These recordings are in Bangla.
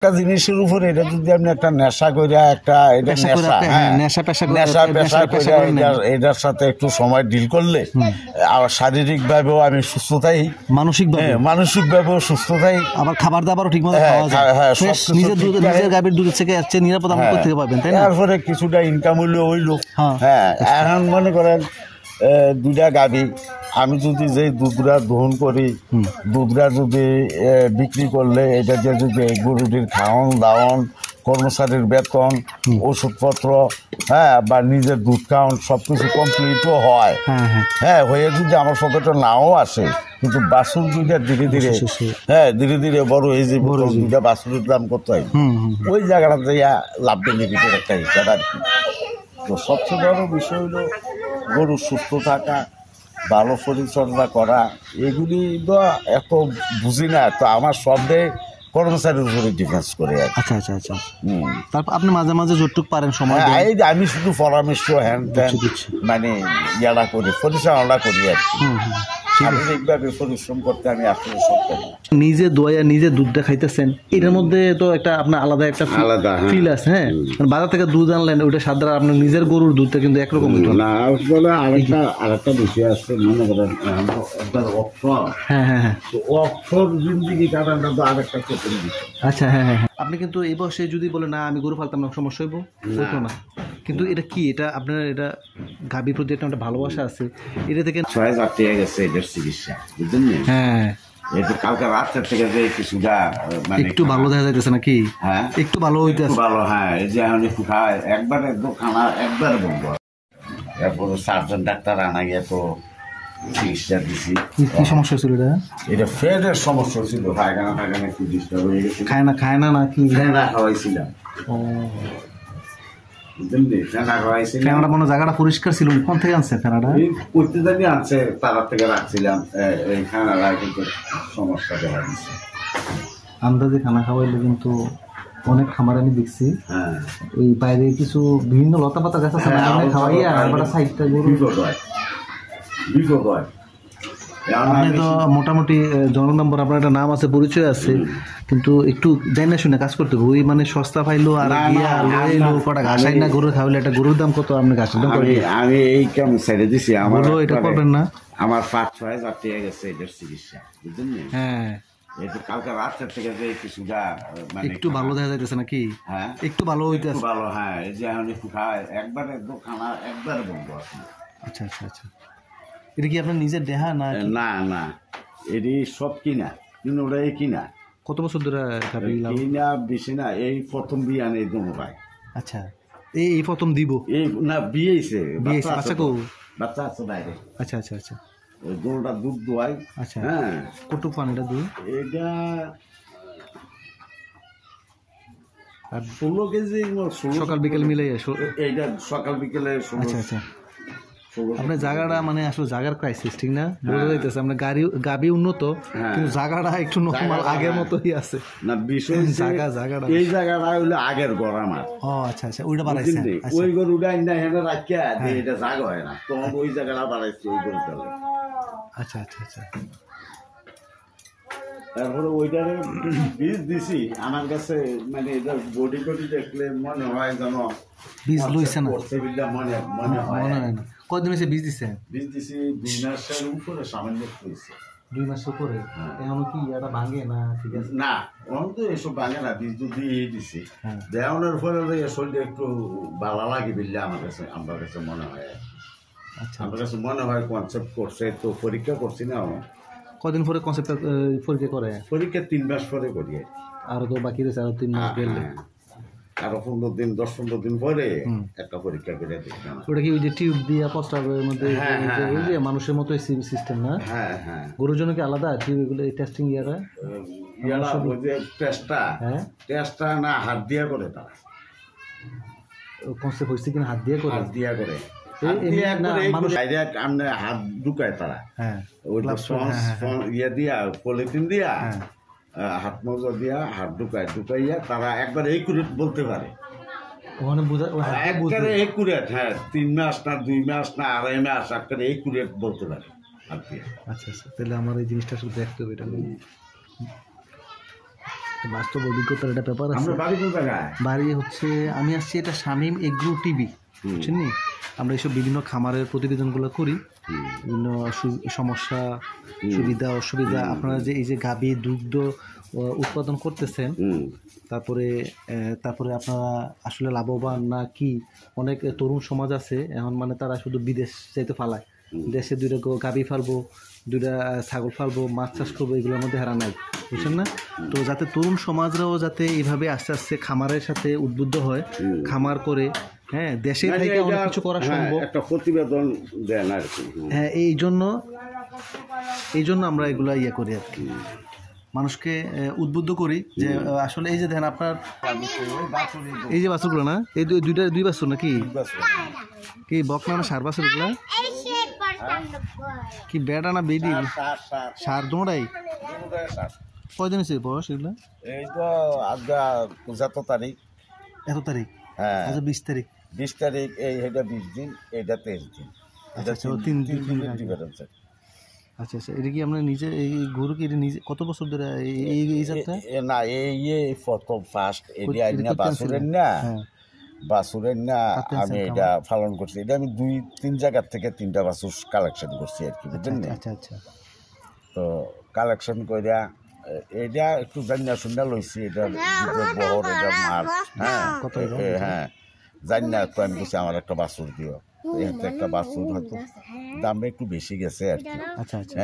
একটা জিনিসের উপর এটা যদি আপনি একটা নেশা করে একটা এটা নেশা করে এটার সাথে একটু সময় ডিল করলে আবার শারীরিক ভাবেও আমি সুস্থ থাকি, মানসিক ভাবেও সুস্থ থাকি, আবার খাবার দাবারও ঠিক মতো খাওয়া যায়, নিজের গাভীর দুধের থেকে আসছে নিরাপদ আমরা করতে পারবেন, তাই না? তারপরে কিছুটা ইনকাম হইলে হইলো। হ্যাঁ, এখন মনে করেন দুইটা গাভী আমি যদি যে দুধরা দহন করি, দুধরা যদি বিক্রি করলে এটা দিয়ে যদি গরুটির খাওয়ান দাওয়ান, কর্মচারীর বেতন, ওষুধপত্র, হ্যাঁ, বা নিজের দুধ খাওয়ান সব কিছু কমপ্লিটও হয়, হ্যাঁ, হয়ে যদি আমার পকেটে নাও আসে, কিন্তু বাছুর দুইটা ধীরে ধীরে ধীরে ধীরে বড় হয়ে যে দুইটা বাছুরের দাম কত হয়, ওই জায়গাটা যাইয়া লাভ বেনিফিটের একটা হিসাব আর কি। তো সবচেয়ে বড় বিষয় হলো গরু সুস্থ থাকা, ভালো পরিচর্যা করা, এগুলি তো এত বুঝি না, তো আমার সবটাই কর্মচারীর উপরে ডিফেন্স করে। আচ্ছা আচ্ছা আচ্ছা, তারপর আপনি মাঝে মাঝে যতটুক পারেন সময় আমি শুধু পরামর্শ হ্যান ত্যান মানে ইয়ারা করি, পরিচালনা করি আর কি। শারীরিকভাবে পরিশ্রম করতে আমি আসলে সক্ষম না। নিজে দোয়া নিজে দুধটা খাইতেছেন, এটার মধ্যে তো একটা আপনার আলাদা একটা ফিল আছে। হ্যাঁ, বাজার থেকে দুধ আনলেন, ওটা সাদা আপনার নিজের গরুর দুধটা কিন্তু একরকম না। আরেকটা বিষয় আছে, মনে করেন অক্ষর, হ্যাঁ, তো অক্ষর জিন্দিগি কাটানোটা তো আরেকটা কঠিন বিষয়। আচ্ছা, হ্যাঁ হ্যাঁ, আপনি কিন্তু এই বয়সে যদি বলে না আমি গরু পালতাম না, সমস্যা হইব না, কিন্তু এটা কি, এটা আপনার এটা গাভীর প্রতি একটা ভালোবাসা আছে, এটা থেকে ৬,০০০ টাকা গেছে এদের চিকিৎসা, বুঝলেন? হ্যাঁ, এটা কালকে রাতের থেকে যে কিছুটা মানে একটু ভালো দেখা যাইতেছে নাকি? হ্যাঁ, একটু ভালো হইতেছে, ভালো। হ্যাঁ, এই যে এখন একটু খায়, একবারে খানা একবারে বন্ধ, এরপরে সার্জন ডাক্তার আনা গিয়ে তো চিকিৎসা দিছি। কি সমস্যা ছিল এটা? এটা ফেডের সমস্যা ছিল, পায়খানা একটু ডিস্টার্ব হয়ে গেছে। খায় না নাকি? ফেনা খাওয়াইছিলাম। ফেনাটা মনে জায়গাটা পরিষ্কার ছিল, কোন থেকে আনছে ফেনাটা? করতে জানি আনছে, তার থেকে রাখছিলাম, এই খানাটা কিন্তু সমস্যা দেখা দিচ্ছে। আন্দাজে খানা খাওয়াইলে কিন্তু অনেক খামার আমি দেখছি, ওই বাইরে কিছু বিভিন্ন লতা পাতা গাছ আছে, খাওয়াইয়া সাইডটা বিপদ হয়। আপনি তো মোটামুটি জনক নম্বর, আপনার একটা নাম আছে, পরিচয় আছে, কিন্তু একটু জানি না শুনে কাজ করতে হবে। ওই মানে সস্তা পাইলো আর কটা ঘাস আই না গরু খাওয়াইলে, একটা গরুর দাম কত? আপনি ঘাসের দাম আমি এই কেমন ছেড়ে দিছি, আমার এটা করবেন না। আমার ৫-৬,০০০ টাকা গেছে এদের চিকিৎসা, বুঝলেন? হ্যাঁ, কালকে রাতের থেকে যে কিছুটা মানে একটু ভালো দেখা যাইতেছে নাকি? হ্যাঁ, একটু ভালো হইতেছে, ভালো। হ্যাঁ, এই যে এখন একটু খায়, একবারে খানা একবারে বন্ধ আছে। আচ্ছা আচ্ছা আচ্ছা, এটা কি আপনার নিজের দেহা না? না না, এটি সব কিনা, কিন্তু ওটা কিনা। কত বছর ধরে কিনা? বেশি না, এই প্রথম বিয়ে আনে দোনো ভাই। আচ্ছা, এই প্রথম দিব? এই না, বিয়েছে, বাচ্চা আছে বাইরে। আচ্ছা আচ্ছা আচ্ছা, ওই দোনোটা দুধ দোয়াই। আচ্ছা, হ্যাঁ, কতটুকু পান এটা দুধ? এটা 16 কেজি সকাল বিকেল মিলে। এইটা সকাল বিকেলে। আচ্ছা আচ্ছা, আপনার জায়গাটা মানে আসলে জায়গার ক্রাইসিস, ঠিক না? বোঝা যাইতেছে আপনার গাবি উন্নত, কিন্তু জায়গাটা একটু নরমাল আগের মতোই আছে না। বিষয় জায়গাটা, এই জায়গাটা হইলো আগের ঘর আমার। ও আচ্ছা আচ্ছা, ওইটা বাড়াইছেন? ওই গরুটা না হেনে রাখিয়া এটা জায়গা হয় না, তখন ওই জায়গাটা বাড়াইছে ওই গরুটা। আচ্ছা আচ্ছা আচ্ছা, তারপরে ওইটারে বীজ দিছি আমার কাছে, মানে এটা বডি টডি দেখলে মনে হয় যেন বীজ লইছে না, মনে হয় না। কতদিন হয়েছে বীজ দিছে? বীজ দিছি 2 মাসের উপরে, সামান্য হয়েছে 2 মাস উপরে। এখন কি এটা ভাঙে না? ঠিক আছে না, এখন তো এসব ভাঙে না, বীজ দিয়ে দিছি। দেওয়ানোর ফলে শরীরটা একটু ভালো লাগে বললে আমার কাছে মনে হয়। আচ্ছা, আমার কাছে মনে হয় কনসেপ্ট করছে, তো পরীক্ষা করছি না। কদিন পরে কনসেপ্ট পরীক্ষা করে? পরীক্ষা 3 মাস পরে করি। আর তো বাকি রয়েছে আরো 3 মাস গেলে, আরো 15 দিন 10-15 দিন পরে একটা পরীক্ষা করে দেখলাম। ওটা কি ওই যে টিউব দিয়ে প্রস্রাবের মধ্যে ওই যে মানুষের মতো সিস্টেম না? হ্যাঁ হ্যাঁ, গরুর জন্য কি আলাদা টিউব এগুলো টেস্টিং ইয়ারা? টেস্টটা না হাত দিয়া করে, তারা কনসেপ্ট হয়েছে কিনা হাত দিয়ে করে? হাত দিয়া করে, হাত ঢুকায় তারা। হ্যাঁ, ইয়ে দিয়া পলিথিন দিয়া হাত মোজা দিয়া হাত ঢুকাইয়া তারা একবার একুরেট বলতে পারে। একবারে একুরেট, হ্যাঁ, 3 মাস না 2 মাস না 2.5 মাস একবারে একুরেট বলতে পারে হাত দিয়ে। আচ্ছা আচ্ছা, তাহলে আমার এই জিনিসটা শুধু দেখতে হবে এটা। বাস্তব অভিজ্ঞতার একটা ব্যাপার আছে। বাড়ি হচ্ছে আমি আসছি এটা শামীম এগ্রো টিভি, বুঝছেন নি? আমরা এইসব বিভিন্ন খামারের প্রতিবেদনগুলো করি, বিভিন্ন সমস্যা, সুবিধা অসুবিধা, আপনারা যে এই যে গাভী দুগ্ধ উৎপাদন করতেছেন, তারপরে আপনারা আসলে লাভবান না কি? অনেক তরুণ সমাজ আছে এখন, মানে তারা শুধু বিদেশ যাইতে ফালায়, দেশে 2টা গাভী ফালবো, 2টা ছাগল ফালবো, মাছ চাষ করবো, এগুলোর মধ্যে হারা নাই, বুঝছেন না? তো যাতে তরুণ সমাজরাও যাতে এইভাবে আস্তে আস্তে খামারের সাথে উদ্বুদ্ধ হয়, খামার করে, হ্যাঁ, দেশে থেকে অনেক কিছু করা সম্ভব, একটা প্রতিবেদন দেন আর কি। হ্যাঁ, এই জন্য আমরা এগুলা করি আর কি, মানুষকে উদ্বুদ্ধ করি যে আসলে এই যে দেখেন আপনার এই যে বাছুরগুলো না, এই দুই বাছুর নাকি কি বকনা না সার বাছুর, এগুলা কি বেড়া না বেডি সার দোড়াই? কয়দিন হয়েছে বয়স এগুলা? এই তো আজকে 75 তারিখ। এত তারিখ? হ্যাঁ, আচ্ছা 20 তারিখ। 20 তারিখ, এটা 20 দিন, এটা 23 দিন। আচ্ছা 3 দিন ডিফারেন্স। আচ্ছা আচ্ছা, এটা কি আপনার নিজে এই গরু কি নিজে কত বছর ধরে এই জাতটা? না, এই প্রথম ফার্স্ট এটা বাছুরের না, বাছুরের না, আমি এটা পালন করছি। এটা আমি 2-3 জায়গার থেকে 3টা বাছুর কালেকশন করছি আর কি, বুঝলেন? আচ্ছা আচ্ছা, তো কালেকশন কইরা এটা একটু জান্না শুননা লইছি, এটা বহর, এটা মাছ। হ্যাঁ, জান্না তো আমি বলছি আমার একটা বাছুর দিও, একটা বাছুর হয়তো দামটা একটু বেশি গেছে আর কি। আচ্ছা আচ্ছা,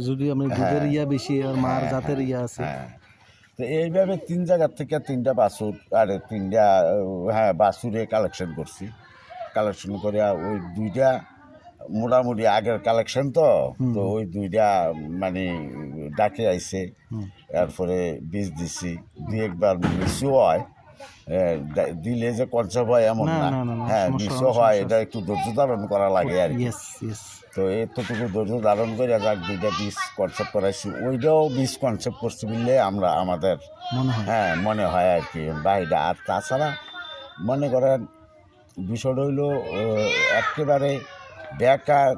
যদি আমি দুধের বেশি আর মার জাতের আছে। তো এইভাবে 3 জায়গার থেকে 3টা বাছুর আর 3টা বাছুরে কালেকশন করছি। কালেকশন করে ওই 2টা মোটামুটি আগের কালেকশন, তো ওই 2টা মানে ডাকে আইছে, এরপরে বীজ দিছি, 2-1বার মিসও হয়, দিলে যে কনসেপ্ট হয় এমন না, হ্যাঁ মিসও হয়, এটা একটু ধৈর্য ধারণ করা লাগে আর কি। তো এতটুকু ধৈর্য ধারণ করে যাক 2টা বীজ কনসেপ্ট করাইছি, ওইটাও বীজ কনসেপ্ট করছি বললে আমাদের মনে হয় আর কি বাইরে। আর তাছাড়া মনে করেন বিষয়টা হইলো একেবারে বেকার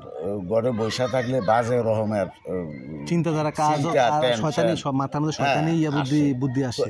ঘরে বসে থাকলে বাজে রকমের চিন্তাধারা, কাজ, শয়তানি, সব মাথার মধ্যে শয়তানি বুদ্ধি আসে।